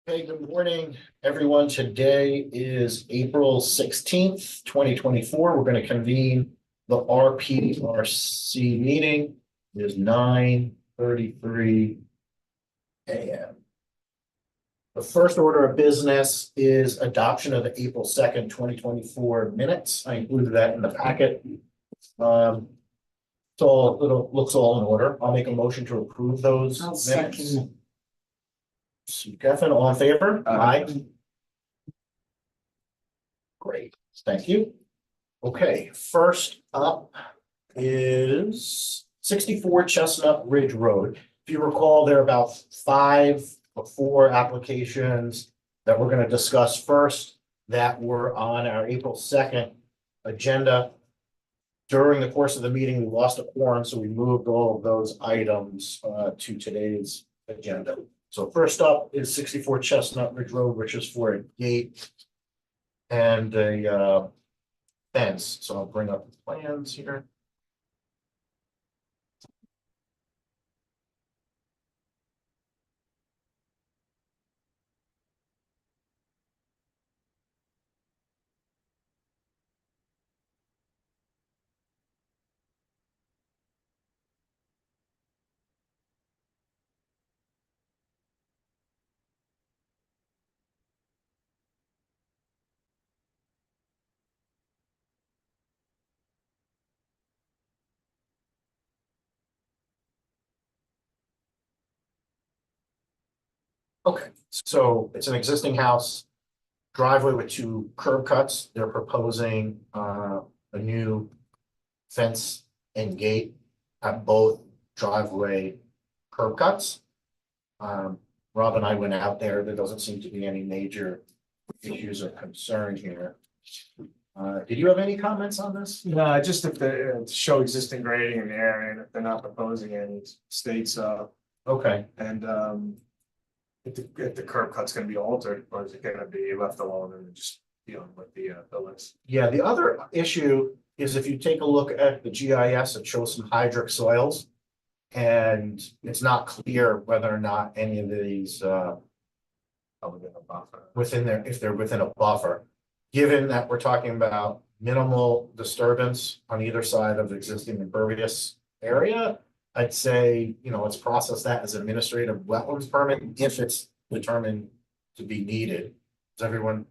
Hey, good morning, everyone. Today is April 16th, 2024. We're going to convene the RPRC meeting. It is 9:33 a.m. The first order of business is adoption of the April 2nd, 2024 minutes. I included that in the packet. So it looks all in order. I'll make a motion to approve those I'll minutes. second. Sue Geffen, all in favor? Aye. Great, thank you. Okay, first up is 64 Chestnut Ridge Road. If you recall, there are about 5 or 4 applications that we're going to discuss first that were on our April 2nd agenda. During the course of the meeting, we lost a quorum, so we moved all of those items to today's agenda. So first up is 64 Chestnut Ridge Road, which is for a gate and a fence. So I'll bring up the plans here. Okay, so it's an existing house, driveway with 2 curb cuts. They're proposing a new fence and gate at both driveway curb cuts. Rob and I went out there. There doesn't seem to be any major issues or concern here. Did you have any comments on this? No, just if they show existing grading in the area, and if they're not proposing any states, Okay, and if the curb cut's gonna be altered, or is it gonna be left alone and just dealing with the list? yeah, the other issue is if you take a look at the GIS, it shows some hydric soils. And it's not clear whether or not any of these Within a buffer. within there, if they're within a buffer. Given that we're talking about minimal disturbance on either side of existing impervious area, I'd say, let's process that as administrative wetlands permit if it's determined to be needed. Does everyone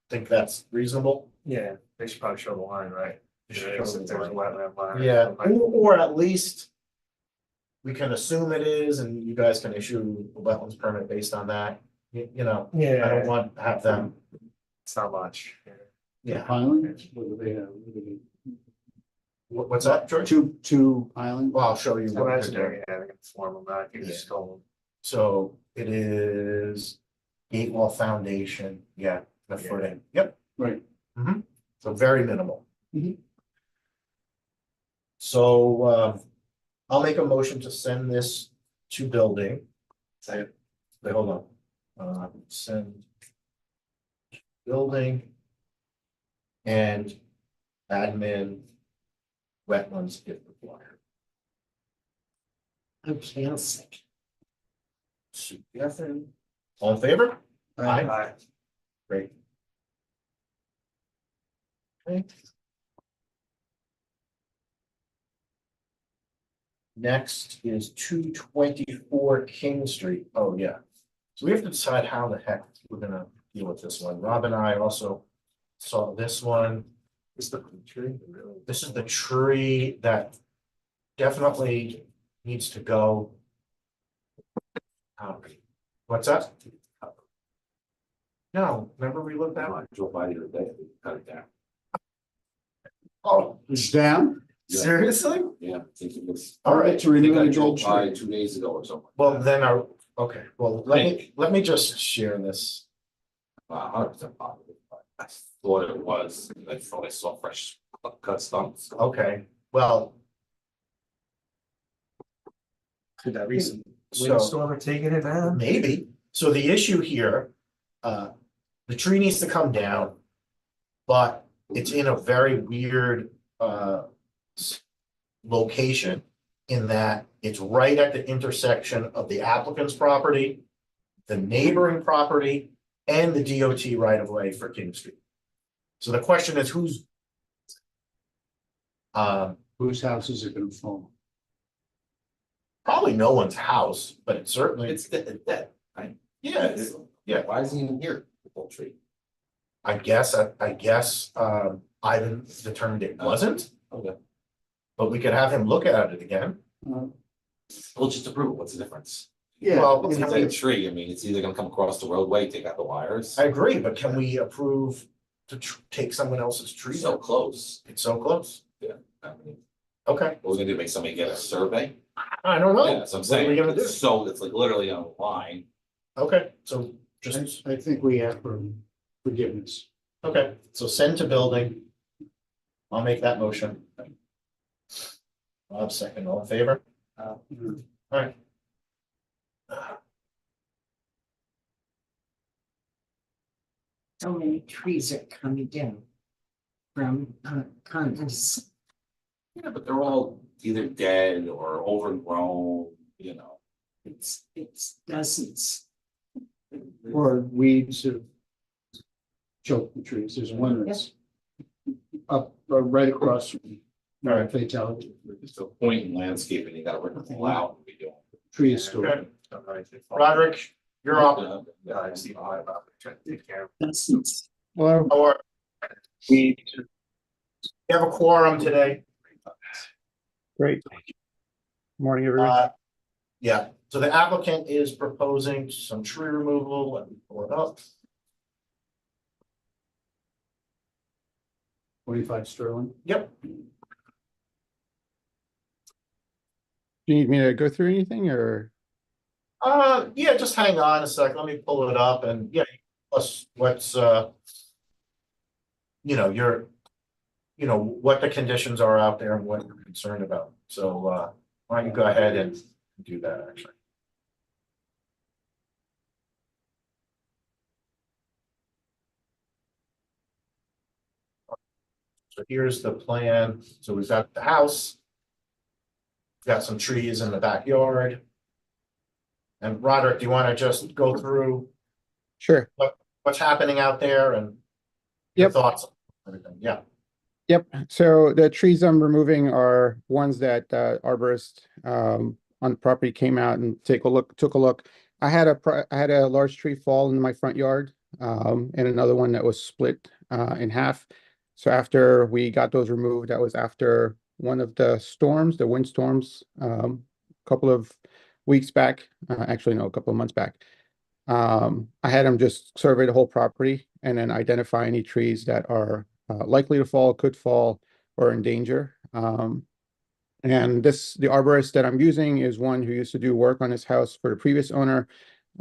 think that's reasonable? Yeah, they should probably show the line, right? They should If show the there's a line. wetland line. Yeah, or at least we can assume it is, and you guys can issue a wetlands permit based on that. I don't Yeah, want to have them, it's not much. yeah. Pilings, what do they have? What's that, George? Two pilings? Well, I'll show you. So what that's they're they're having a form of that, you just told them. So it is gate wall foundation, yeah, the Yeah. footing, yep. Right. So very minimal. Mhm. So I'll make a motion to send this to building. Say, Wait, hold on. Send building and admin wetlands if required. Okay, I'll second. Sue Geffen, all in favor? Aye. Aye. Great. Okay. Next is 224 King Street. Oh, yeah. So we have to decide how the heck we're gonna deal with this one. Rob and I also saw this one. Is the tree really? This is the tree that definitely needs to go. What's that? No, remember we looked at it? Drove by the other day, they cut it down. Oh, It's down? Yeah. seriously? Yeah, I think it was. All right. To I think renew I the drove dead by tree. 2 days ago or something. Well, then okay, well, let me just share this. 100% positive, but I thought it was, I thought I saw fresh cut stumps. Okay, well, Could that recent so windstorm have taken it down? maybe. So the issue here, the tree needs to come down, but it's in a very weird location in that it's right at the intersection of the applicant's property the neighboring property, and the DOT right of way for King Street. So the question is who's Whose house is it gonna fall? probably no one's house, but it's certainly, It's dead, right? yeah, yeah. Why is he even here, the whole tree? I guess, Ivan determined it wasn't, Okay, but we could have him look at it again. well, just approve it, what's the difference? Yeah, Well, It's can a we- dead tree, I mean, it's either gonna come across the roadway, take out the wires. I agree, but can we approve to take someone else's tree? So close, It's so close. I mean, Okay, what we're gonna do, make somebody get a survey? I don't know. Yeah, so I'm What are we saying, gonna do? so it's like literally on a line. Okay, so just, I think we ask for forgiveness. okay, so send to building. I'll make that motion. Bob second, all in favor? Alright. So many trees are coming down from condos. Yeah, but they're all either dead or overgrown, you know. It's dozens. Or weeds have choked the trees. There's one that's up right across from Alright. fatality. There's a point in landscaping, you gotta rip them all out and be doing. Tree is still. Okay. Roderick, you're up. Yeah, I see all about it, trying to take care of. Dozens. Well, Or we have a quorum today. Great. Morning, everyone. Yeah, so the applicant is proposing some tree removal and pull it up. 25 Sterling. Yep, Do you need me to go through anything or? yeah, just hang on a sec, let me pull it up and yeah, plus what's you know, what the conditions are out there and what you're concerned about. So why don't you go ahead and do that actually. So here's the plan. So we've got the house. Got some trees in the backyard. And Roderick, do you want to just go through Sure. what's happening out there and your Yep. thoughts on everything? Yeah, Yep. So the trees I'm removing are ones that arborist on the property came out and took a look. I had a large tree fall in my front yard and another one that was split in half. So after we got those removed, that was after one of the storms, the wind storms, a couple of weeks back, actually no, a couple of months back. I had them just survey the whole property and then identify any trees that are likely to fall, could fall, or in danger. And the arborist that I'm using is one who used to do work on his house for the previous owner.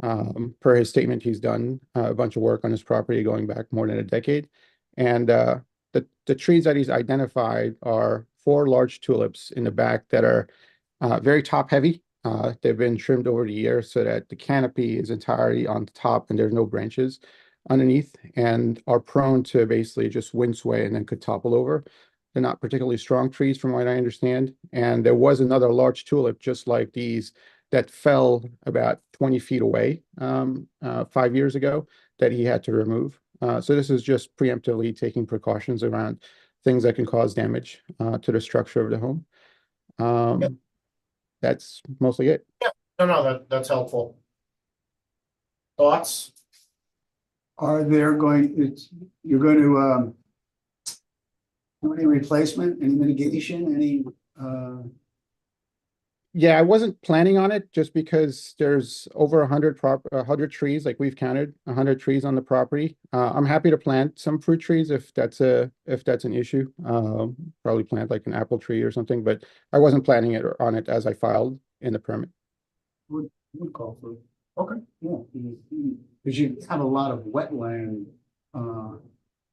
Per his statement, he's done a bunch of work on his property going back more than a decade. And the trees that he's identified are 4 large tulips in the back that are very top heavy. They've been trimmed over the years so that the canopy is entirely on the top and there's no branches underneath and are prone to basically just wind sway and then could topple over. They're not particularly strong trees from what I understand. And there was another large tulip just like these that fell about 20 feet away 5 years ago that he had to remove. So this is just preemptively taking precautions around things that can cause damage to the structure of the home. That's mostly it. no, that's helpful. Thoughts? Are there you're going to do any replacement, any mitigation, any Yeah, I wasn't planning on it just because there's over 100 trees, like we've counted 100 trees on the property. I'm happy to plant some fruit trees if that's an issue. Probably plant like an apple tree or something, but I wasn't planning on it as I filed in the permit. would call for? Okay. Yeah, because you have a lot of wetland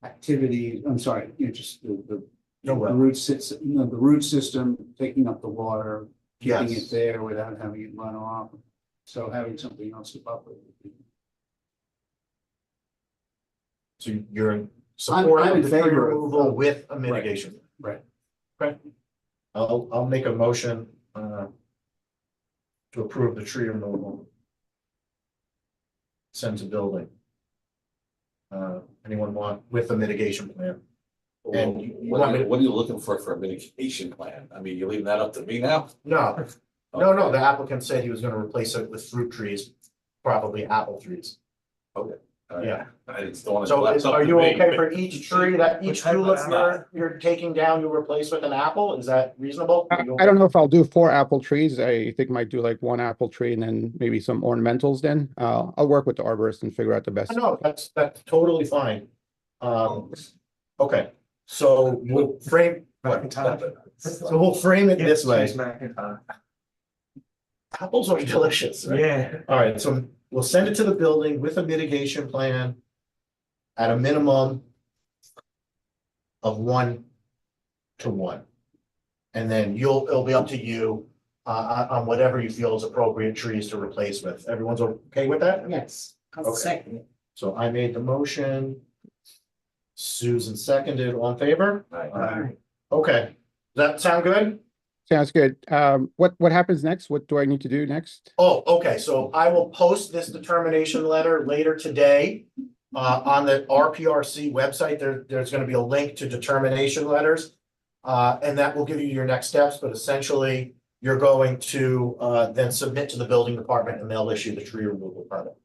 activity. I'm sorry, just the No, well, root the root system taking up the water, keeping yes. it there without having it run off. So having something else to buffer. So you're in support I'm in of the tree favor of- removal with a mitigation. Right. Okay. I'll make a motion to approve the tree removal. send to building. Anyone want with a mitigation plan? And you want me to- What are you looking for a mitigation plan? I mean, you're leaving that up to me now? No, no, the applicant said he was gonna replace it with fruit trees, probably apple trees. Yeah. I just don't want to. So are you okay for each tree that What each type of tulip apple? you're taking down, you replace with an apple? Is that reasonable? I don't know if I'll do 4 apple trees. I think I might do like 1 apple tree and then maybe some ornamentals then. I'll work with the arborist and figure out the best. No, that's totally fine. Okay, so we'll frame, so we'll frame it this way. Apples are delicious, right? Yeah. All right, so we'll send it to the building with a mitigation plan at a minimum of 1 to 1. And then it'll be up to you on whatever you feel is appropriate trees to replace with. Everyone's okay with that? Yes, I'll Okay. second it. So I made the motion. Susan seconded, all in favor? Okay, does that sound good? Sounds good. What happens next? What do I need to do next? Oh, okay, so I will post this determination letter later today. On the RPRC website, there's gonna be a link to determination letters. And that will give you your next steps, but essentially, you're going to then submit to the building department and they'll issue the tree removal permit.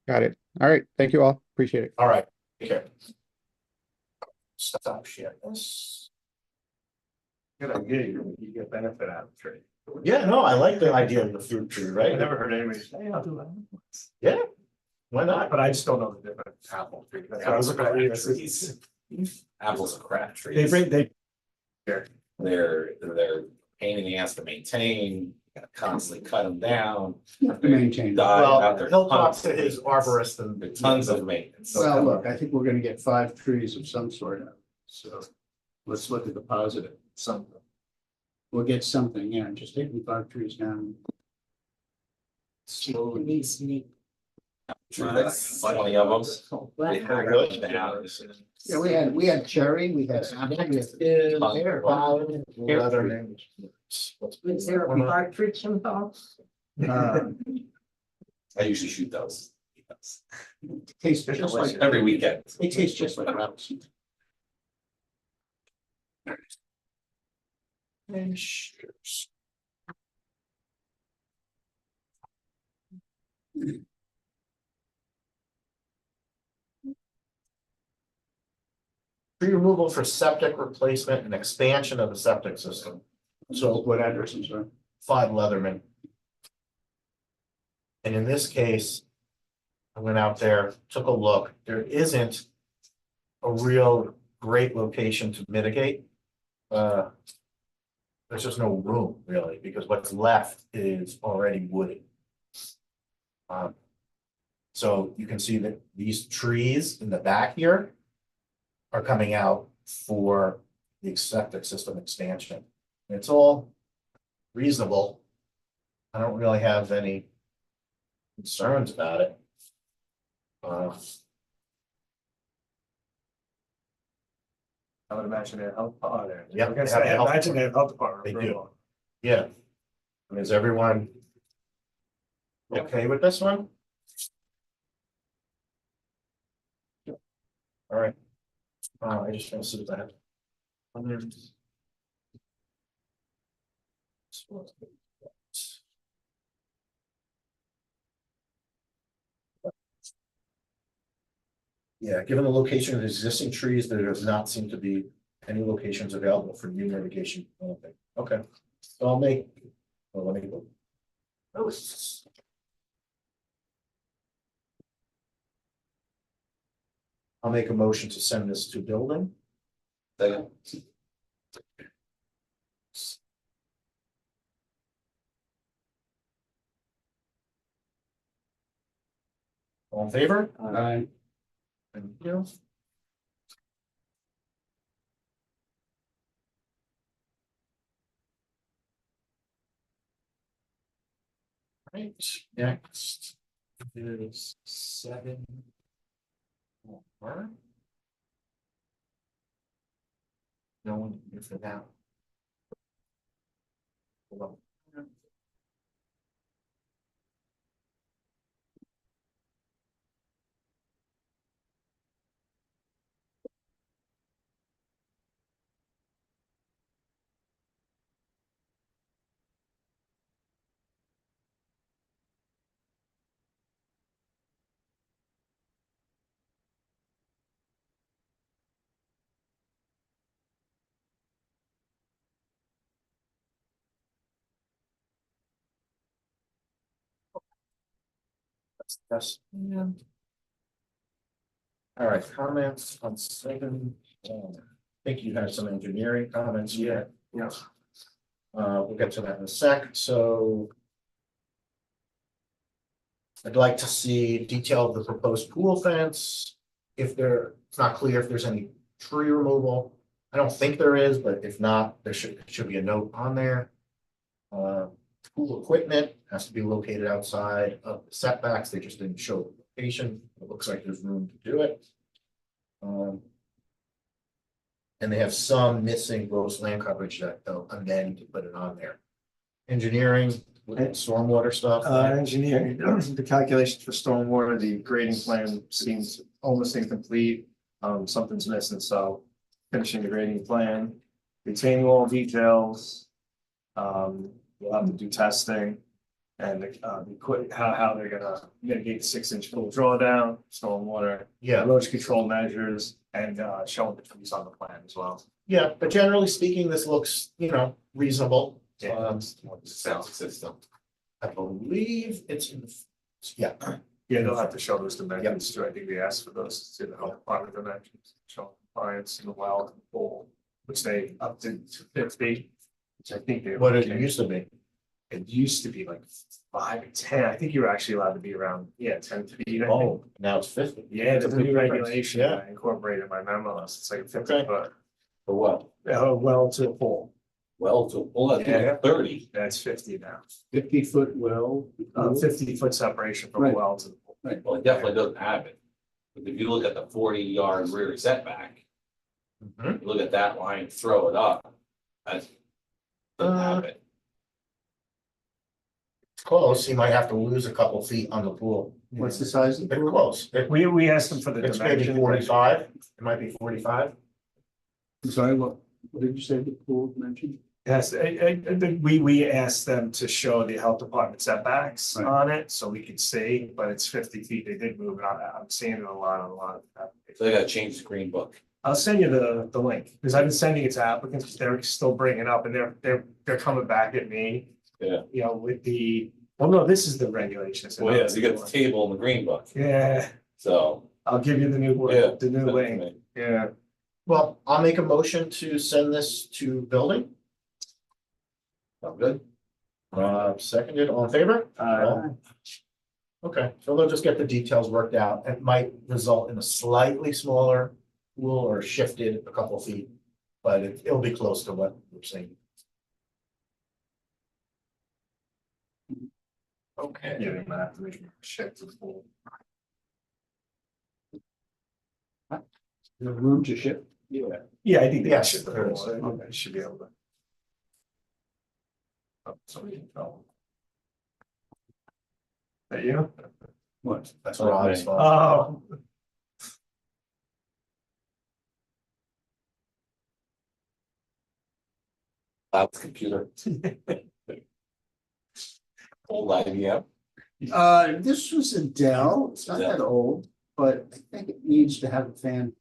Got it. All right. Thank you all. Appreciate it. All right, take care. Stop sharing this. Good idea, you get benefit out of the tree. Yeah, no, I like the idea of the fruit tree, I right? never heard anybody say, hey, I'll do that. Yeah, why not? But I just don't know the different apple tree. That's what I was looking at. Trees. Apples are crap trees. They bring, they. They're pain in the ass to maintain, you gotta constantly cut them down. Have to maintain. Die out Well, there. he'll talk to his arborist and. There are tons of maintenance. Well, look, I think we're gonna get 5 trees of some sort out of it, so let's look at the positive. Something. We'll get something, yeah, just taking 5 trees down. It Slowly. needs me. That's 20 of them. They Well, hang up and down. Yeah, we had cherry, we had apple, we had Is pear. leather. Was there a partridge involved? I usually shoot those. Tastes just like, Every weekend. they taste just like apples. Tree removal for septic replacement and expansion of the septic system. So what address, I'm sorry? 5 Leatherman. And in this case, I went out there, took a look, there isn't a real great location to mitigate. There's just no room really, because what's left is already wooded. So you can see that these trees in the back here are coming out for the septic system expansion. It's all reasonable. I don't really have any concerns about it. I would imagine they help. Yeah, I guess they have I a health imagine they have health department. They for do. a while. Yeah. Is everyone okay with this one? All right. I just want to see that. Yeah, given the location of the existing trees, there does not seem to be any locations available for new mitigation. Okay, so I'll make, well, let me go. Oh, I'll make a motion to send this to building. Second. All in favor? Aye. Thank you. Right, next is 7. More. No one here for that. Hold on. Yes. All right, comments on 7. I think you have some engineering comments here. Yes. We'll get to that in a sec, so. I'd like to see detail of the proposed pool fence. It's not clear if there's any tree removal. I don't think there is, but if not, there should be a note on there. Pool equipment has to be located outside of the setbacks. They just didn't show the location. It looks like there's room to do it. And they have some missing gross land coverage that they'll amend to put it on there. Engineering, with stormwater stuff. Engineering, the calculations for stormwater, the grading plan seems almost incomplete. Something's missing, so finishing the grading plan, retaining wall details. We'll have to do testing and how they're gonna mitigate 6-inch full drawdown, stormwater, Yeah, erosion control measures, and showing the trees on the plan as well. yeah, but generally speaking, this looks, reasonable. Sound system. I believe it's in the, yeah, Yeah, they'll have to show those dimensions too. I think they asked for those to the health department dimensions, show compliance in the well, and the pool, which they upped to 50, which I think they. what it used to be. It used to be like 5 or 10. I think you were actually allowed to be around, 10 feet. I think. Oh, now it's 50. Yeah, It's a there's a big new difference. regulation. Yeah, I incorporated in my memos. It's like a 50 Okay. foot, For what? well to the pool. Well, to, well, I think Yeah. 30. That's 50 now. 50-foot well. 50-foot separation from the Right. well to the pool. Well, it definitely doesn't have it. But if you look at the 40-yard rear setback, Mhm. you look at that line, throw it up. That's. Doesn't have it. it's close. You might have to lose a couple feet on the pool. What's the size of the It's pool? close. We asked them for the It's maybe dimension. 45. It might be 45. I'm sorry, what did you say the pool mentioned? Yes, we asked them to show the health department setbacks Right. on it, so we could see, but it's 50 feet. They did move it on. I'm seeing it a lot on a lot of. So they gotta change the green book. I'll send you the link, because I've been sending it to applicants, because they're still bringing it up, and they're coming back at me. Yeah. With well, no, this is the regulations. Well, yeah, so you got the table in the green book, Yeah, so. I'll give you the new one, Yeah. the new send it to link. me. Yeah. Well, I'll make a motion to send this to building. Sound good? Seconded, all in favor? Uh, Okay, so they'll just get the details worked out. It might result in a slightly smaller pool or shifted a couple feet, but it'll be close to what we're saying. Okay. yeah, they might have to make a shift to the pool. There's room to ship? Yeah, I think they Yes, should, there is. okay, should be able to. Oh, somebody can tell. That you? What? That's Rob's fault. Oh. Cloud computer. Old IBM. This was a Dell. It's not that old, but I think it needs to have a fan.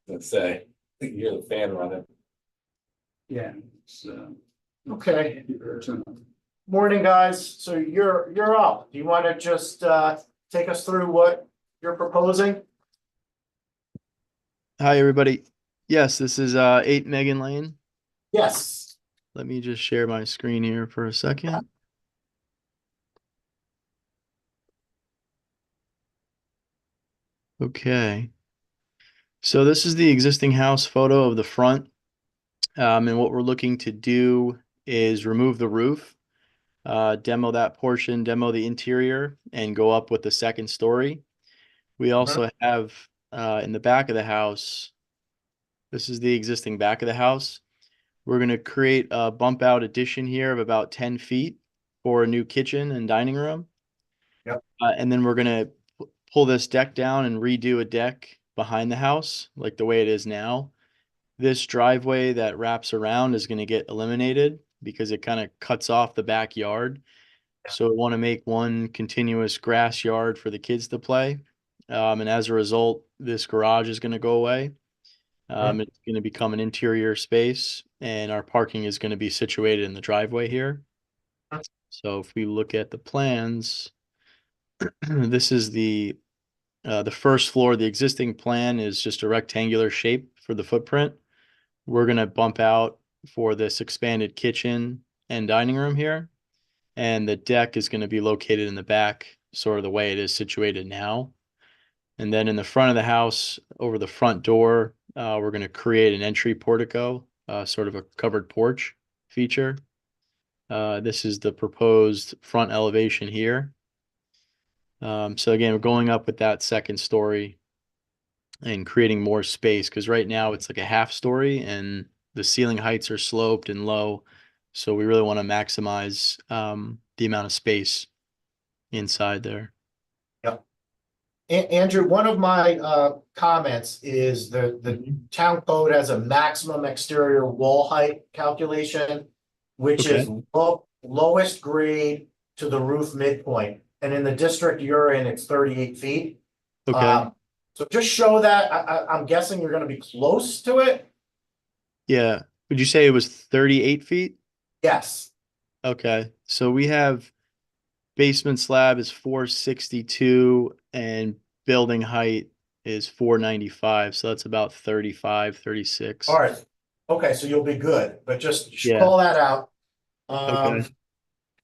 Let's say, I think you hear the fan running. Yeah. It's, Okay, turn on. morning, guys. So you're up. Do you want to just take us through what you're proposing? Hi, everybody. Yes, this is 8 Megan Lane. Yes. Let me just share my screen here for a second. Okay. So this is the existing house photo of the front. And what we're looking to do is remove the roof, demo that portion, demo the interior, and go up with the second story. We also have in the back of the house, this is the existing back of the house. We're going to create a bump out addition here of about 10 feet for a new kitchen and dining room. Yep. And then we're going to pull this deck down and redo a deck behind the house, like the way it is now. This driveway that wraps around is going to get eliminated because it kind of cuts off the backyard. So we want to make one continuous grass yard for the kids to play. And as a result, this garage is going to go away. It's going to become an interior space, and our parking is going to be situated in the driveway here. So if we look at the plans, This is the first floor. The existing plan is just a rectangular shape for the footprint. We're gonna bump out for this expanded kitchen and dining room here. And the deck is gonna be located in the back, sort of the way it is situated now. And then in the front of the house, over the front door, we're gonna create an entry portico, sort of a covered porch feature. This is the proposed front elevation here. So again, we're going up with that second story and creating more space because right now it's like a half story and the ceiling heights are sloped and low. So we really want to maximize the amount of space inside there. Andrew, one of my comments is the town code has a maximum exterior wall height calculation, which is lowest grade to the roof midpoint. And in the district you're in, it's 38 feet. Okay. So just show that. I'm guessing you're gonna be close to it. Yeah. Would you say it was 38 feet? Yes. Okay. So we have basement slab is 462 and building height is 495. So that's about 35, 36. All right. Okay, so you'll be good, but just Yeah. call that out. Okay.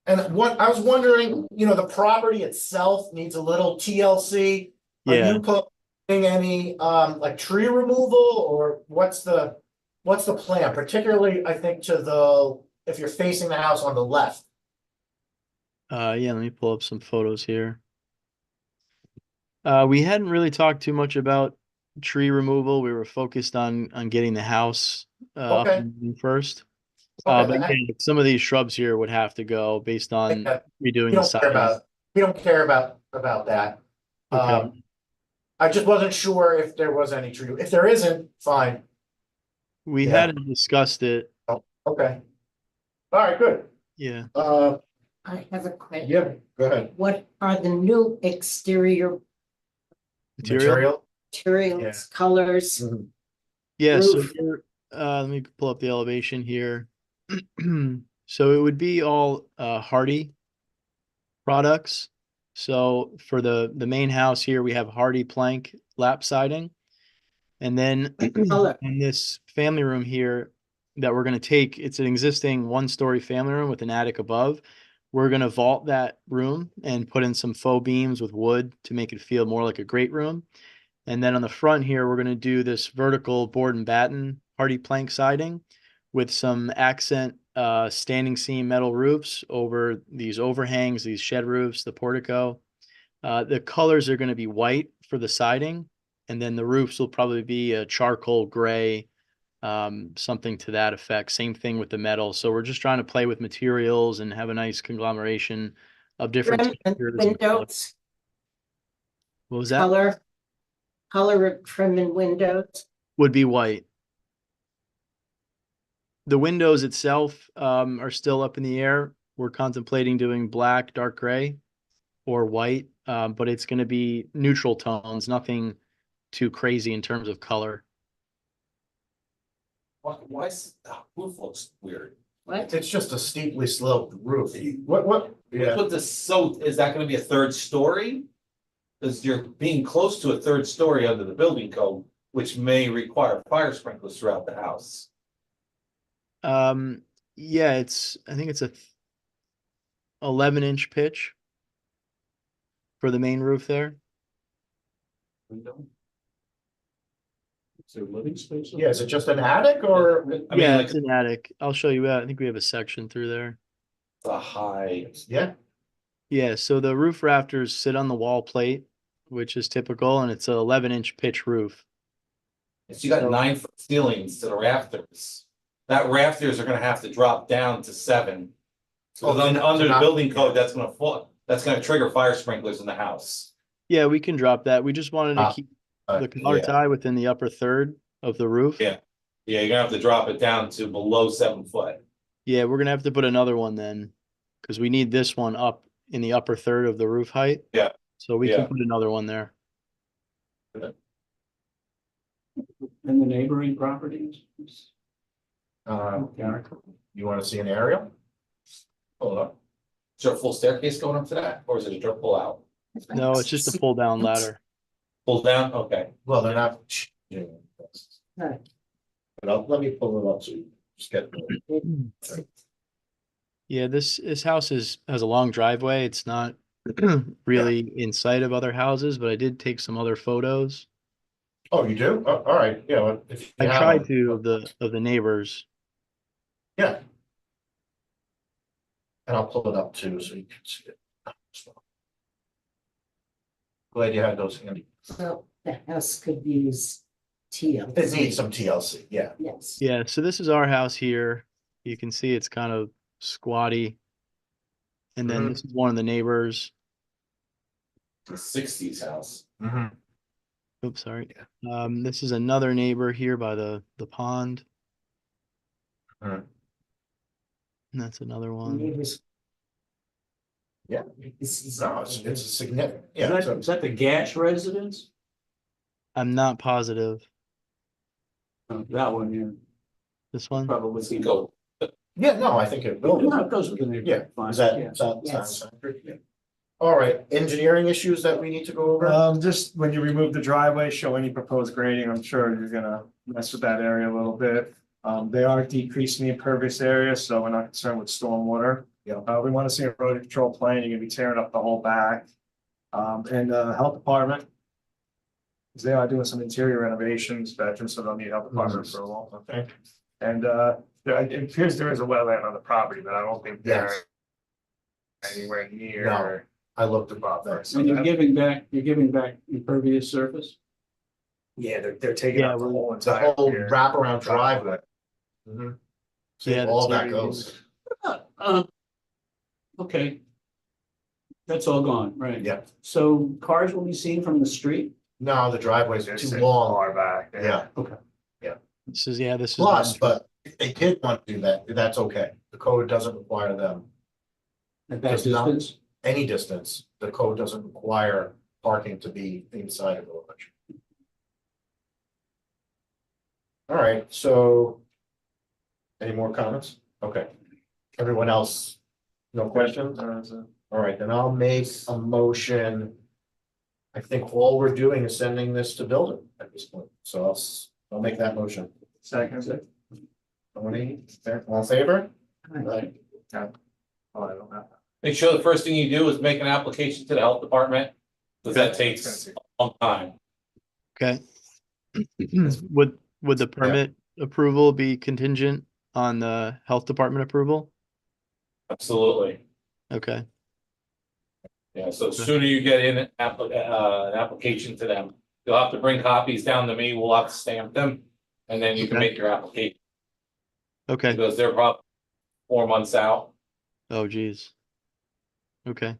And what I was wondering, the property itself needs a little TLC. Are Yeah. you putting any like tree removal or what's the plan? Particularly, I think if you're facing the house on the left. Yeah, let me pull up some photos here. We hadn't really talked too much about tree removal. We were focused on getting the house up Okay. and running first. Okay, But again, some of these shrubs here would have to go based on Yeah, redoing we the don't care siding. we don't care about that. Okay. I just wasn't sure if there was any tree. If there isn't, fine. We Yeah. hadn't discussed it. Oh, okay. All right, good. Yeah. I have a question. Yeah, go ahead. What are the new exterior Material? materials, colors? Mhm. Yeah, so Roof. let me pull up the elevation here. So it would be all Hardy products. So for the main house here, we have Hardy plank lap siding. And then Color. in this family room here that we're going to take, it's an existing one-story family room with an attic above. We're going to vault that room and put in some faux beams with wood to make it feel more like a great room. And then on the front here, we're going to do this vertical board and batten Hardy plank siding with some accent standing seam metal roofs over these overhangs, these shed roofs, the portico. The colors are going to be white for the siding, and then the roofs will probably be a charcoal gray, something to that effect. Same thing with the metal. So we're just trying to play with materials and have a nice conglomeration of different Trim and textures and colors. windows, What was that? color of trim and windows. Would be white. The windows itself are still up in the air. We're contemplating doing black, dark gray, or white, but it's going to be neutral tones, nothing too crazy in terms of color. Why is the roof looks weird? What? It's just a steeply sloped roof. What? Yeah. Put this, so is that gonna be a third story? Because you're being close to a third story under the building code, which may require fire sprinklers throughout the house. Yeah, I think it's a 11-inch pitch for the main roof there. Window? Is there living space? Yeah, is it just an attic or? I mean, Yeah, like it's an attic. I'll show you. I think we have a section through there. the high, Yeah, Yeah, so the roof rafters sit on the wall plate, which is typical, and it's an 11-inch pitch roof. if you got 9-foot ceilings to the rafters, that rafters are gonna have to drop down to 7. So Oh, then to under the not- building code, that's gonna trigger fire sprinklers in the house. Yeah, we can drop that. We just wanted to keep the color yeah. tie within the upper third of the roof. Yeah. Yeah, you're gonna have to drop it down to below 7 foot. Yeah, we're gonna have to put another one then, because we need this one up in the upper third of the roof height. Yeah. So we Yeah. can put another one there. And the neighboring properties? you wanna see an aerial? Hold up. Is there a full staircase going up to that, or is it a dirt pull out? No, it's just a pull down ladder. Pull down, okay. Well, they're not. Right. But let me pull it up so you just get. Yeah, this house has a long driveway. It's not really in sight of other houses, but I did take some other photos. Oh, you do? Oh, all right, yeah, well, if you I have tried them. to of the neighbors. Yeah. And I'll pull it up too, so you can see it. Glad you had those handy. Well, the house could use TLC. It needs some TLC, yeah. Yes. Yeah, so this is our house here. You can see it's kind of squatty. And then this is one of the neighbors. The sixties house. Mhm. Oops, sorry. This is another neighbor here by the pond. Mhm. And that's another one. Neighbors. Yeah. This is. No, it's a significant, Is yeah, that, so, is that the gas residence? I'm not positive. That one, yeah, This one? probably. Let's go. yeah, no, I think it will. No, it goes with the neighborhood. Yeah, Fine, is that, yeah. sounds Yes. good? Yeah. All right, engineering issues that we need to go over? Just when you remove the driveway, show any proposed grading, I'm sure you're gonna mess with that area a little bit. They are decreasing the impervious area, so we're not concerned with stormwater. Yeah. We wanna see a road control plan, you're gonna be tearing up the whole back. And health department. 'Cause they are doing some interior renovations, bedrooms, so they'll need health department approval. Okay. And it appears there is a wetland on the property, but I don't think they're Yes. anywhere near. No. I looked above that. And you're giving back impervious surface? Yeah, they're taking Yeah, up the we're- whole The entire. whole rear wraparound driveway. Mhm. See, Yeah, the all that interior goes, Okay. That's all gone, right? yeah. So cars will be seen from the street? No, the driveway's They're too sitting long, Far back. yeah. This is this is Plus, but if they did want to do that, that's okay. The code doesn't require them At that Does not. distance? any distance. The code doesn't require parking to be inside of the village. All right, so. Any more comments? Okay. Everyone else? No questions? All right, then I'll make a motion. I think all we're doing is sending this to builder at this point, so I'll make that motion. Second. Tony, all in favor? Right. Oh, I don't have. Make sure the first thing you do is make an application to the health department, because that takes a long time. okay. Would the permit approval be contingent on the health department approval? Absolutely. Okay, Yeah, so the sooner you get in an application to them, you'll have to bring copies down to me, we'll have to stamp them. And then you can Okay. make your application, okay. because they're probably 4 months out. Oh, geez. Okay.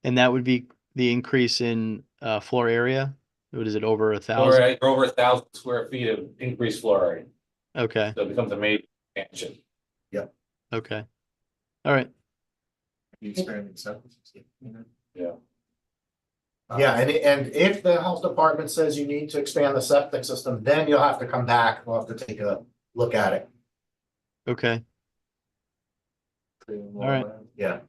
And that would be the increase in floor area? What is it, over 1,000? Or over 1,000 square feet of increased floor area, Okay, so it becomes a major expansion. okay. All right, Expanding septic system. Yeah. Yeah, and if the health department says you need to expand the septic system, then you'll have to come back, we'll have to take a look at it, okay. All right. yeah.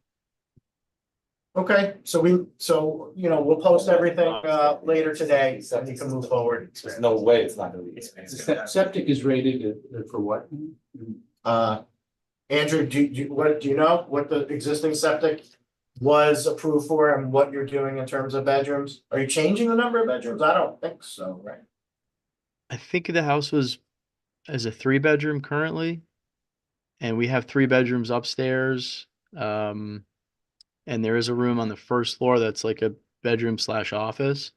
Okay, so we'll post everything later today, so you can move forward. There's no way it's not gonna be expanded. Septic is rated for what? Andrew, do you know what the existing septic was approved for and what you're doing in terms of bedrooms? Are you changing the number of bedrooms? I don't think so, right? I think the house was as a 3-bedroom currently. And we have 3 bedrooms upstairs. And there is a room on the first floor that's like a bedroom / office.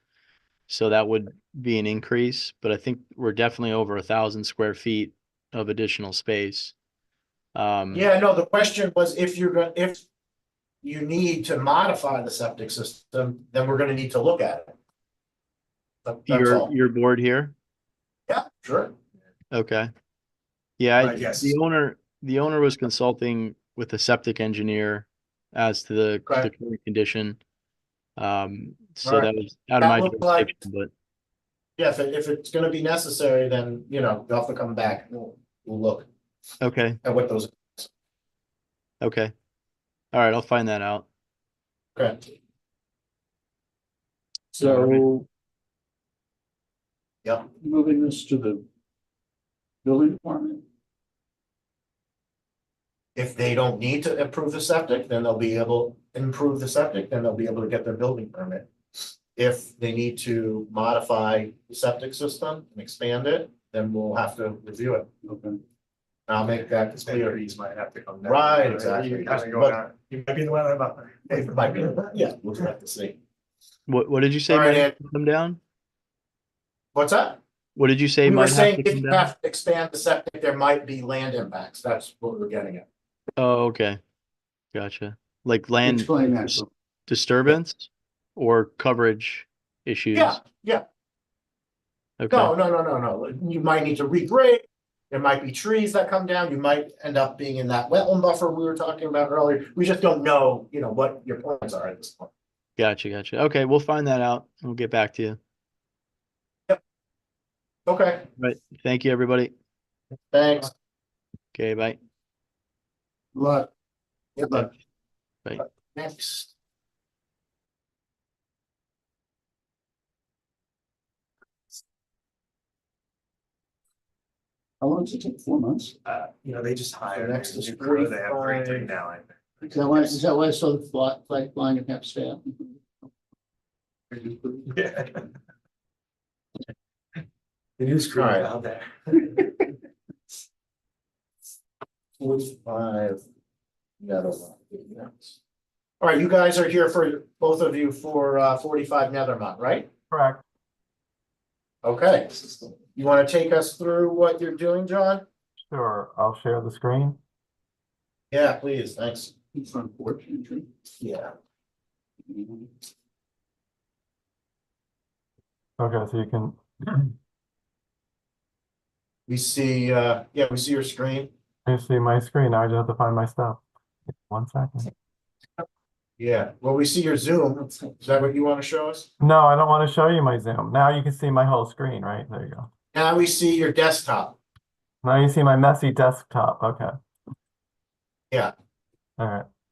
So that would be an increase, but I think we're definitely over 1,000 square feet of additional space. Yeah, no, the question was if you need to modify the septic system, then we're gonna need to look at it. That's all. Your board here? Yeah, sure. Okay. Yeah, Yes. the owner was consulting with the septic engineer as to the Okay. current condition. So Alright. that was out of That my looked like- jurisdiction, but Yeah, if it's gonna be necessary, then, you'll have to come back. We'll look okay, at what those. okay. All right, I'll find that out. Okay, So yep. moving this to the building department. If they don't need to improve the septic, then they'll be able, improve the septic, then they'll be able to get their building permit. If they need to modify the septic system and expand it, then we'll have to review it. Okay. I'll make that clear. Trees might have to come down. Right, exactly. You kind of go But- down. You might be the one about. It might be, yeah, we'll just have to see. What did you say All right, might have Ed. to come down? What's that? What did you say We were might have saying to if come you down? have to expand the septic, there might be land impacts. That's what we were getting at. Oh, okay. Gotcha. Like land Explain that. dis- disturbance or coverage issues? Yeah, yeah. Okay. No. You might need to regrade. There might be trees that come down. You might end up being in that wetland buffer we were talking about earlier. We just don't know, what your plans are at this point. Gotcha. Okay, we'll find that out. We'll get back to you. Okay, Right. Thank you, everybody. thanks. Okay, bye. Lot. Yep. Bye. Next. How long does it take? 4 months? They just hired. next a is new crew. They have 45. 3 now. I think. Is that why I saw the flag flying at half staff? Yeah. The news crew All right. out there. 45. All right, you guys are here for, both of you, for 45 Nethermont, right? Correct. Okay. You want to take us through what you're doing, John? Sure, I'll share the screen. Yeah, please, thanks. In front porch entry. Yeah. Okay, so you can, We see, we see your screen. you see my screen, now I just have to find my stuff. 1 second. Yeah, well, we see your Zoom. Is that what you want to show us? No, I don't want to show you my Zoom. Now you can see my whole screen, right? There you go. Now we see your desktop. Now you see my messy desktop, okay. Yeah. All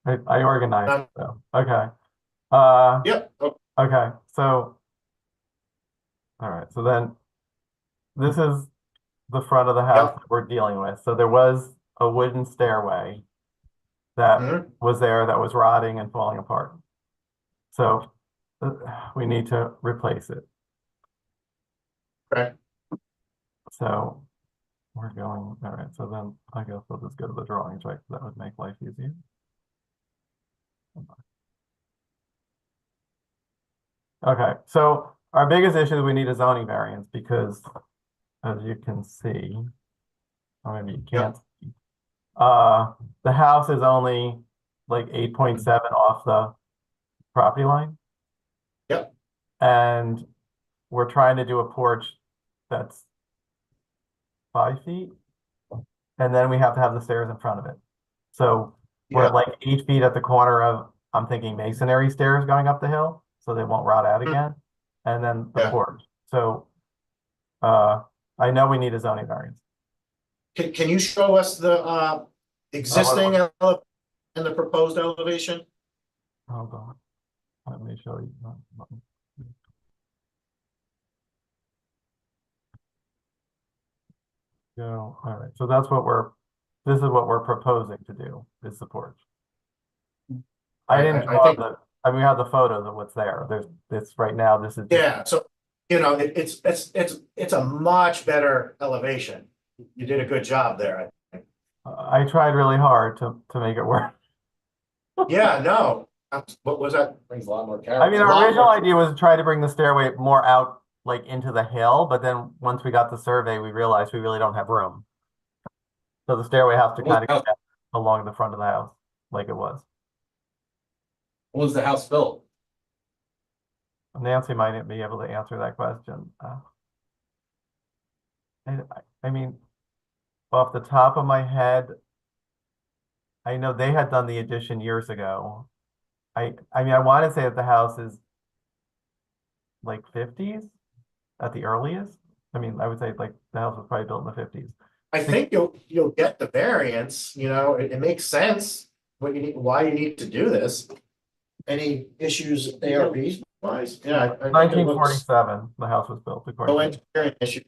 right, I organized it though, okay. Yep. Oh, Okay, so. All right, so then this is the front of the house Yep. that we're dealing with. So there was a wooden stairway that mhm. was there that was rotting and falling apart. So we need to replace it. Okay. So we're going, all right, so then I guess we'll just go to the drawings, right? That would make life easier. Okay, so our biggest issue is we need a zoning variance because as you can see, or maybe you can't see, the house is only like 8.7 off the property line. Yep. And we're trying to do a porch that's 5 feet. And then we have to have the stairs in front of it. So we're Yeah. at like 8 feet at the corner of, I'm thinking masonry stairs going up the hill, so they won't rot out again. And then the Yeah. porch. So I know we need a zoning variance. Can you show us the existing and the proposed elevation? Hold on. Let me show you. Go, all right, so that's what this is what we're proposing to do, is the porch. I didn't I draw think- we have the photos of what's there. There's this right now, this is. Yeah, so, it's a much better elevation. You did a good job there. I tried really hard to make it work. Yeah, no, what was that? Brings a lot more character. I mean, our original idea was to try to bring the stairway more out, like into the hill, but then once we got the survey, we realized we really don't have room. So the stairway has to Well, kind of go along the front of the house, like it was. When was the house built? Nancy might be able to answer that question. I mean, off the top of my head, I know they had done the addition years ago. I mean, I want to say that the house is like 50s at the earliest. I mean, I would say like the house was probably built in the 50s. I think you'll get the variance, it makes sense what you need, why you need to do this. Any issues ARB wise? Yeah. I think it Nineteen looks- forty-seven, the house was built No according to. engineering issues.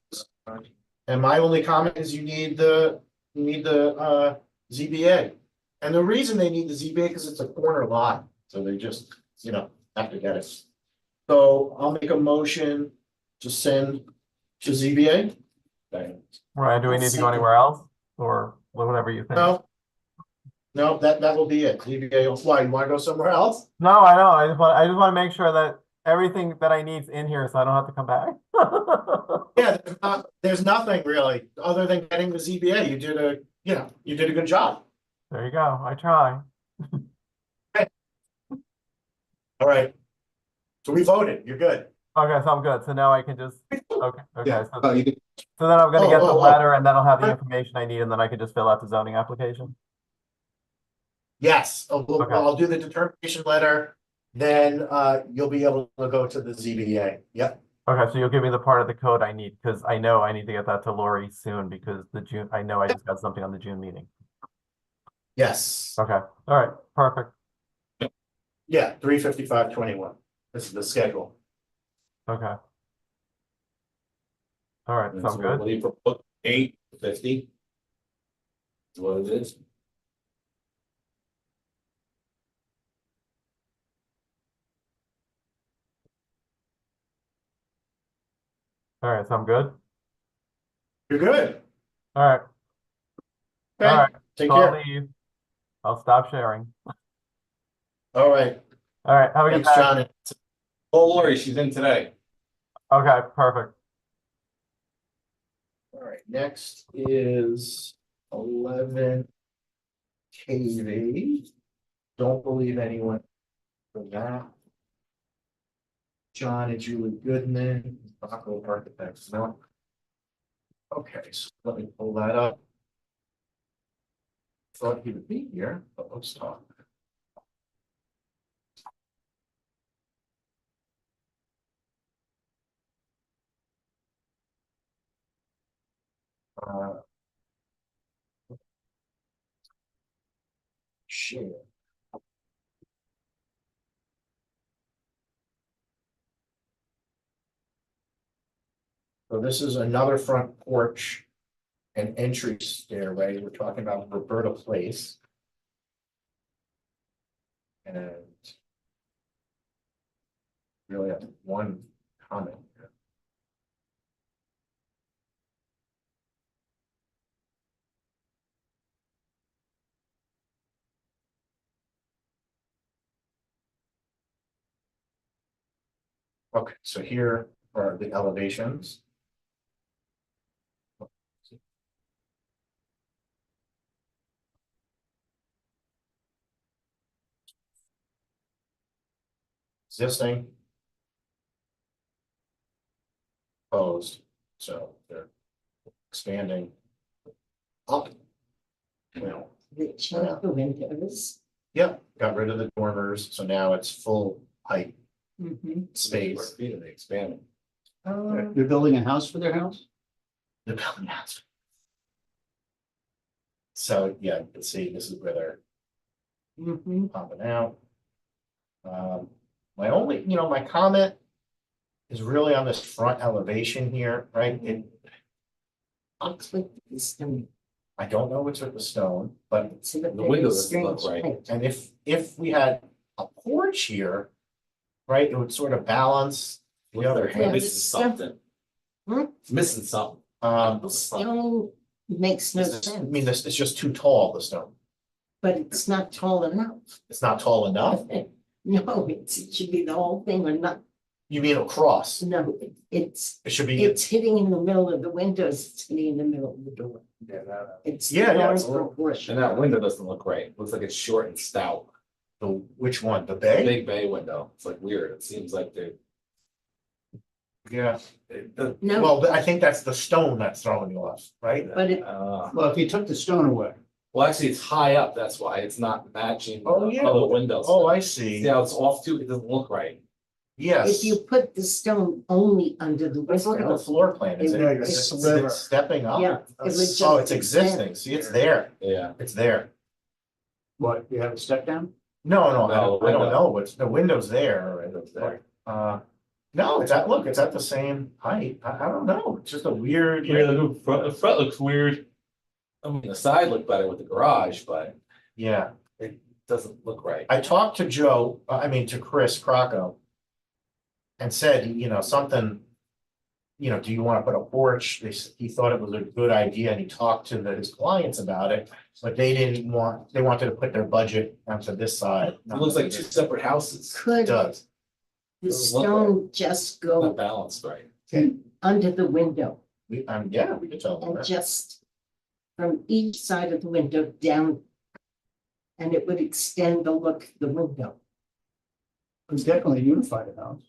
And my only comment is you need the ZBA. And the reason they need the ZBA because it's a corner lot, so they just, have to get it. So I'll make a motion to send to ZBA. Right, do we need to go anywhere else, or whatever you think? No, that will be it. ZBA, why, you wanna go somewhere else? No, I know, I just want to make sure that everything that I need is in here, so I don't have to come back. Yeah, there's nothing really, other than getting the ZBA. You did a good job. There you go, I try. All right. So we voted, you're good. Okay, so I'm good, so now I can just, okay, Yeah. so, Oh, you did. so then I'm gonna get the Oh. letter, and then I'll have the information I need, and then I can just fill out the zoning application. Yes, Okay. I'll do the determination letter, then you'll be able to go to the ZBA. Yep. Okay, so you'll give me the part of the code I need, because I know I need to get that to Lori soon, because I know I just got something on the June meeting. Yes. Okay, all right, perfect, Yeah, 3:55:21. This is the schedule. okay. All right, And sounds so good. what do you propose? 8:50? Is what it is. All right, so I'm good. You're good. All right, Okay. all right, Take so I'll care. leave. I'll stop sharing. All right. All right, have a good Thanks, night. John. Oh, Lori, she's in today. Okay, perfect. All right, next is 11 KV. Don't believe anyone for that. John and Julie Goodman, Rocco Architects, no. Okay, so let me pull that up. Thought he would be here, but let's talk. Uh, Share. So this is another front porch and entry stairway. We're talking about Roberta Place. And really have one comment here. Okay, so here are the elevations. Existing. Proposed, so they're expanding. Up. Well, They changed the windows. yep, got rid of the dormers, so now it's full height space. Feet are they expanding? They're building a house for their house? The building house. So, yeah, you can see this is where they're popping out. My only, my comment is really on this front elevation here, right? Looks like the stone. I don't know what's with the stone, but, It's a The very window doesn't look strange right. height. and if we had a porch here, right, it would sort of balance the other Yeah, hand. Missing something. Hmm? It's missing something. The stone makes no sense. I mean, this, it's just too tall, the stone. But it's not tall enough. It's not tall enough. No, it should be the whole thing or not. You mean across? No, it's It should be, hitting in the middle of the windows, it's hitting in the middle of the door. It's Yeah, the yeah, wrong it's a little- proportion. And that window doesn't look right. Looks like it's short and stout. which one, the bay? Big bay window. It's like weird. It seems like they're. Yeah. No, Well, I think that's the stone that's throwing you off, right? but it, Well, if you took the stone away, Well, actually, it's high up. That's why it's not matching Oh, the yeah. other windows. Oh, I See see. how it's off too? It doesn't look right. Yes. if you put the stone only under the Let's look at the window, floor plan. Is It it, would- is it's- it stepping up? yeah, it would just. Oh, it's existing. See, it's there. Yeah. It's there. what, you have a step down? No, I No, don't window. know, it's, the window's there. Window's there. No, look, it's at the same height, I don't know, it's just a weird. Yeah, the front looks weird. I mean, the side looked better with the garage, but Yeah, it doesn't look right. I talked to Joe, to Chris Crocco. And said, something, do you want to put a porch? He thought it was a good idea and he talked to his clients about it. But they wanted to put their budget onto this side. It looks like two separate houses. It Could does, the Doesn't look stone just Not go balanced right. under the window yeah, we could tell them and that. just from each side of the window down? And it would extend the look of the window. It's definitely unified house.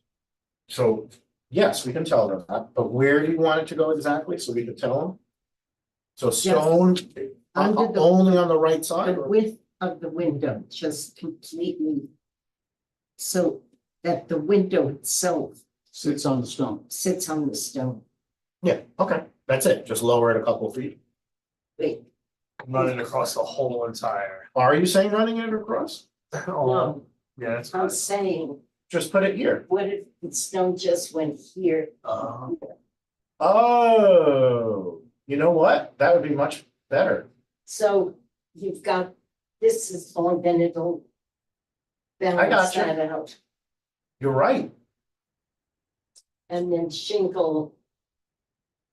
So, yes, we can tell them that, but where do you want it to go exactly, so we could tell them? So stone, Under the- only on the right side? The or- width of the window, just completely. So that the window itself Sits on the stone. sits on the stone. Yeah, okay, that's it, just lower it a couple feet. Wait, Running across the whole entire. Are you saying running it across? no, Yeah, that's I'm saying, Just put it here. what if the stone just went here? Oh, you know what? That would be much better. So you've got, this is on, then it'll balance gotcha. that out, You're right. and then shingle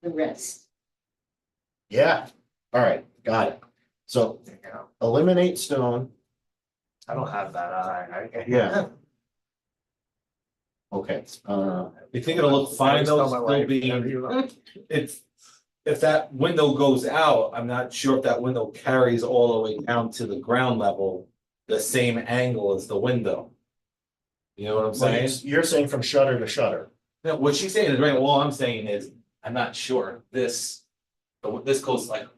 the rest. Yeah. All right, got it. So eliminate stone. I don't have that eye. Yeah. Okay, You think it'll look fine though, still being, if that window goes out, I'm not sure if that window carries all the way down to the ground level, the same angle as the window. You know what I'm saying? you're saying from shutter to shutter. No, what she's saying is right, all I'm saying is, I'm not sure, this goes like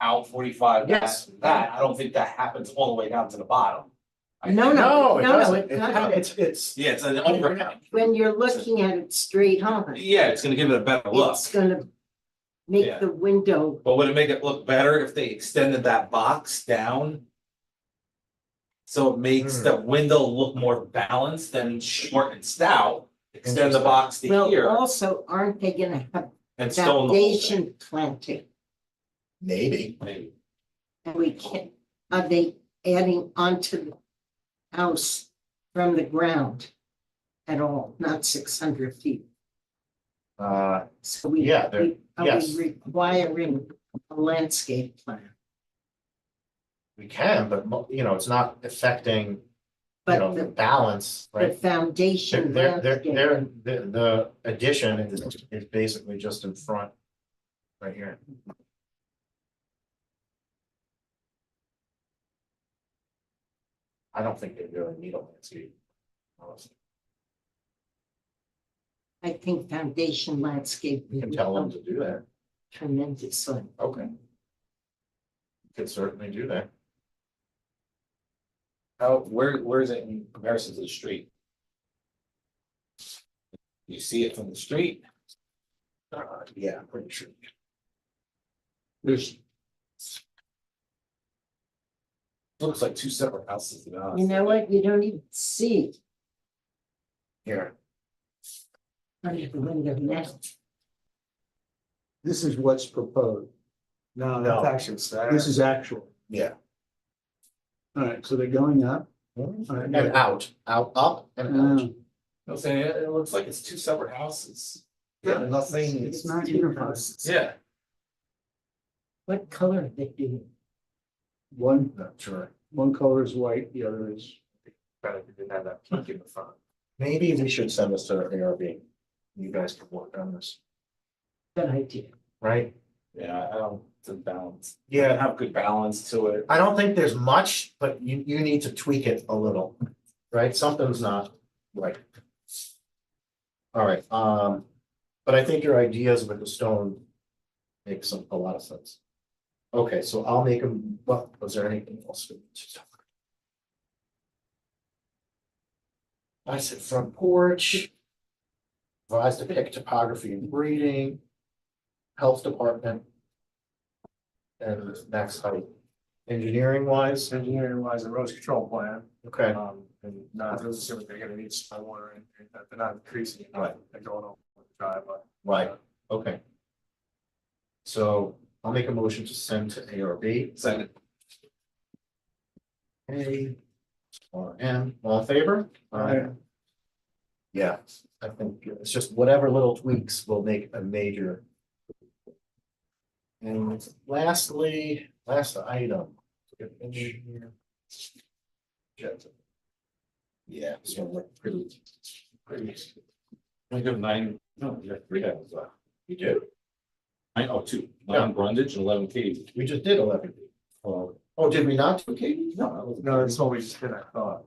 out 45, Yes. that, I don't think that happens all the way down to the bottom. I No, think- No, it no, doesn't. it doesn't. It's, Yeah, it's an overhang. When you're looking at it straight on, Yeah, it's gonna give it a better look. it's gonna Yeah. make the window, But would it make it look better if they extended that box down? So it makes the window look more balanced than short and stout, extend the box to well, here also, aren't they gonna have and stone the whole thing. foundation planting? maybe. Maybe. And we can't, are they adding onto the house from the ground at all, not 600 feet? So we. Yeah, Are yes. we requiring a landscape plan? We can, but it's not affecting, But the the, balance, the right? foundation landscape, The addition is basically just in front. Right here. I don't think they really need a landscape. Honestly, I think foundation landscape. we can tell them to do that. Tremendously. Okay. Could certainly do that. Where is it in comparison to the street? You see it from the street? Yeah, I'm pretty sure. There's, Looks like two separate houses, to be honest. You know what? You don't even see Here, under the window now. this is what's proposed. No, No. that's actually sad. This is actual. yeah. All right, so they're going up. And out, up and out. I'm saying, it looks like it's two separate houses. Yeah, nothing. It's not unified. Yeah, What color are they doing? One, Not sure. one color is white, the other is. Better if you didn't have that peak in the front. Maybe we should send this to ARB. You guys can work on this, Good idea. right? yeah, I don't, it's a balance. Yeah. Have good balance to it. I don't think there's much, but you need to tweak it a little, right? Something's not right. All right, but I think your ideas with the stone makes a lot of sense. Okay, so I'll make them, what, was there anything else? I said front porch. Advise to pick topography and grading. Health department. And max height. engineering wise? Engineering wise, erosion control plan, Okay, and not necessarily they're gonna need stormwater and that they're not increasing it. Right. They're going over the driveway. right, okay. So I'll make a motion to send to ARB. Second. A or M, all in favor? Aye. Yeah, I think it's just whatever little tweaks will make a major. And lastly, last item. Yeah, it's gonna look pretty. I have 9, no, you have 3 houses left. You do? I know 2, 9 Brundage and 11 Katy. We just did 11. Oh, did we not do Katie? No. No, that's what we just did, I thought.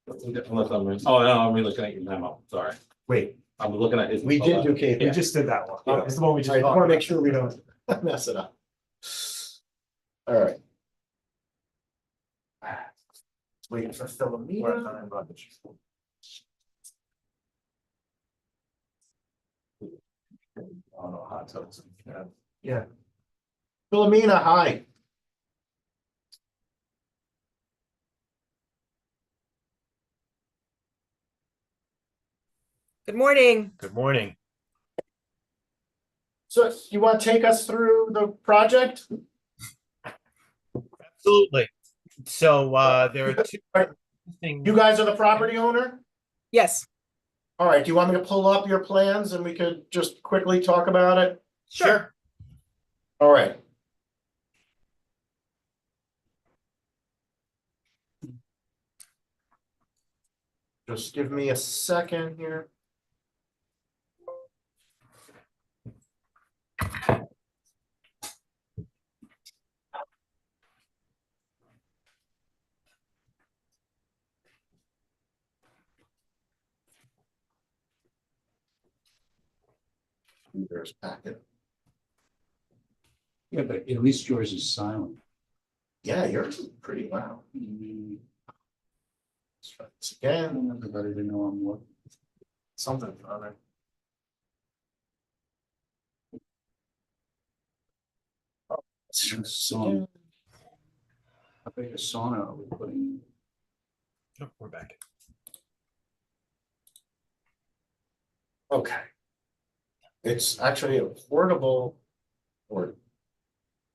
Unless I'm, oh, no, I'm re-looking at your memo, sorry. Wait, I'm looking at his. we did do Katie. We just did that one. Yeah. It's the one we I just. just talked want to make about. sure we don't mess it up. All right. Waiting for We're at Philomena. 9 Brundage. Oh, no, hot tubs. Yeah. Yeah. Philomena, hi. Good morning. Good morning. So you want to take us through the project? Absolutely. So there are two things. You guys are the property owner? Yes, All right, do you want me to pull up your plans and we could just quickly talk about it? sure. All right. Just give me a second here. There's packet. Yeah, but at least yours is silent. Yeah, yours is pretty loud. Let's try this I again. want everybody to know I'm looking. Something on there. Let's try this Sauna. again. How big a sauna are we putting in? Oh, we're back. Okay. It's actually a portable, or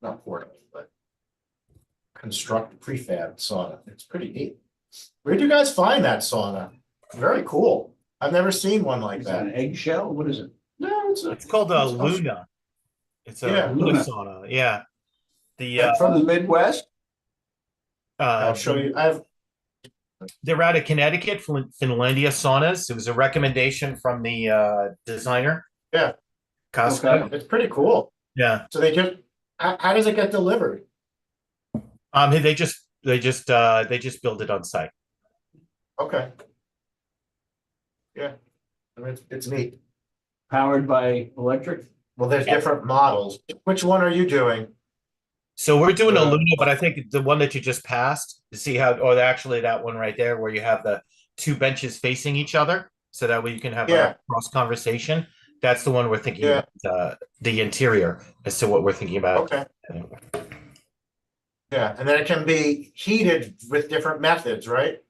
not portable, but construct prefab sauna. It's pretty neat. Where'd you guys find that sauna? Very cool. I've never seen one like Is that an that. eggshell? What is it? No, it's It's called a it's- Luna. It's a Yeah, Luna Luna. sauna. Yeah. The From the Midwest? I'll show you. they're out of Connecticut, Finlandia saunas. It was a recommendation from the designer. Yeah. Costco. Okay. It's pretty cool. Yeah. So they just, how does it get delivered? They just build it on site. Okay. Yeah. I mean, it's neat. Powered by electric? Well, there's different models. Which one are you doing? So we're doing a Uh, Luna, but I think the one that you just passed, to see how, or actually that one right there, where you have the two benches facing each other, so that way you can have Yeah. a cross conversation. That's the one we're thinking Yeah. about, the interior as to what we're thinking about. Okay. Yeah, and then it can be heated with different methods, right?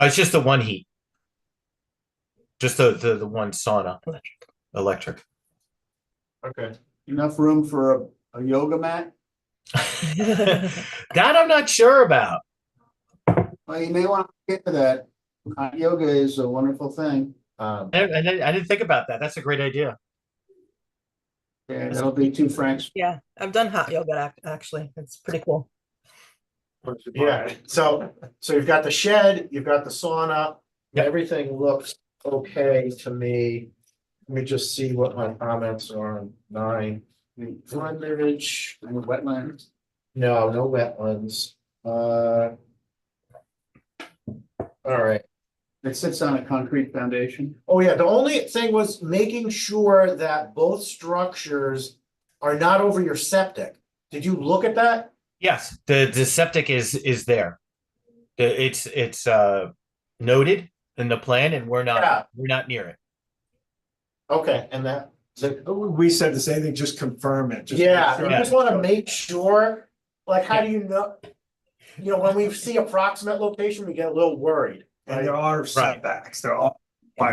It's just the one heat. Just the one sauna, electric. Okay. Enough room for a yoga mat? That I'm not sure about. Well, you may want to get to that. Hot yoga is a wonderful thing. I didn't think about that. That's a great idea. Yeah, that'll be two francs. Yeah, I've done hot yoga actually. It's pretty cool. Yeah, so you've got the shed, you've got the sauna, Yep. everything looks okay to me. Let me just see what my comments are on 9. Frontage, And the wetlands. no wetlands. All right. It sits on a concrete foundation. Oh, yeah, the only thing was making sure that both structures are not over your septic. Did you look at that? Yes, the septic is there. It's noted in the plan, and we're Yeah. not near it. Okay, and that, We said the same thing, just confirm it. yeah, you just want to make sure, like, how do you know? You know, when we see approximate location, we get a little worried. And there are setbacks, there are.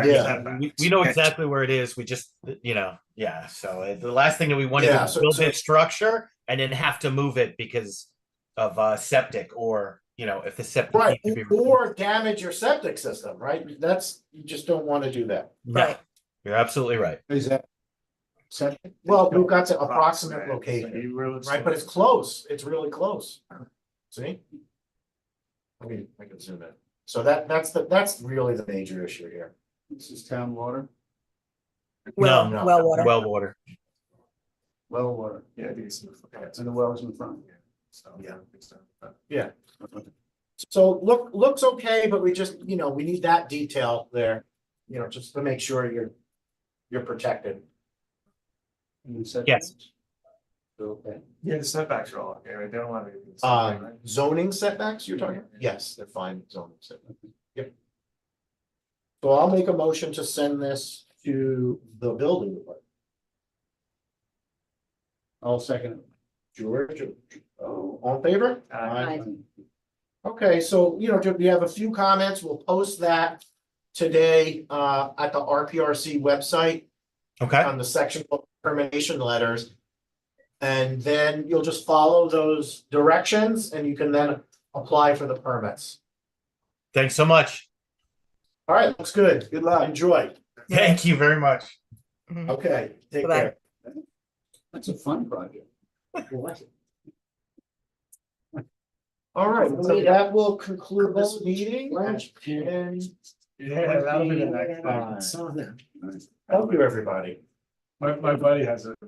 Yeah. We know exactly where it is. We just, yeah. So the last thing that we want to do Yeah, is so- build so- this structure and then have to move it because of septic or, if the septic. Right, needs to be or damage your septic system, right? That's, you just don't want to do that. No, Right. you're absolutely right. Is that? Septic? Well, we've got the approximate location, Right, right? But it's close. It's really close. See? I can zoom in. So that's really the major issue here. This is town water, Well, no. well water. Well water. well water, Yeah, I think it's in the front. and the well is in front. So, Yeah. So looks okay, but we just, we need that detail there, just to make sure you're protected. And the setbacks? Yes. Okay. Yeah, the setbacks are all okay, right? They don't want anything. Zoning setbacks, you're talking? Yes, they're fine, zoning setbacks. Yep. So I'll make a motion to send this to the building department. I'll second it. George, all in favor? Aye. Okay, so, we have a few comments. We'll post that today, at the RPRC website Okay. on the section of termination letters. And then you'll just follow those directions and you can then apply for the permits. Thanks so much. All right, looks good. Good luck. Enjoy. Thank you very much. Mhm. Okay, take Bye-bye. care. That's a fun project. All right, so that will conclude this meeting. Lunch. And Yeah, that'll be the next one. thank you, everybody. My buddy has a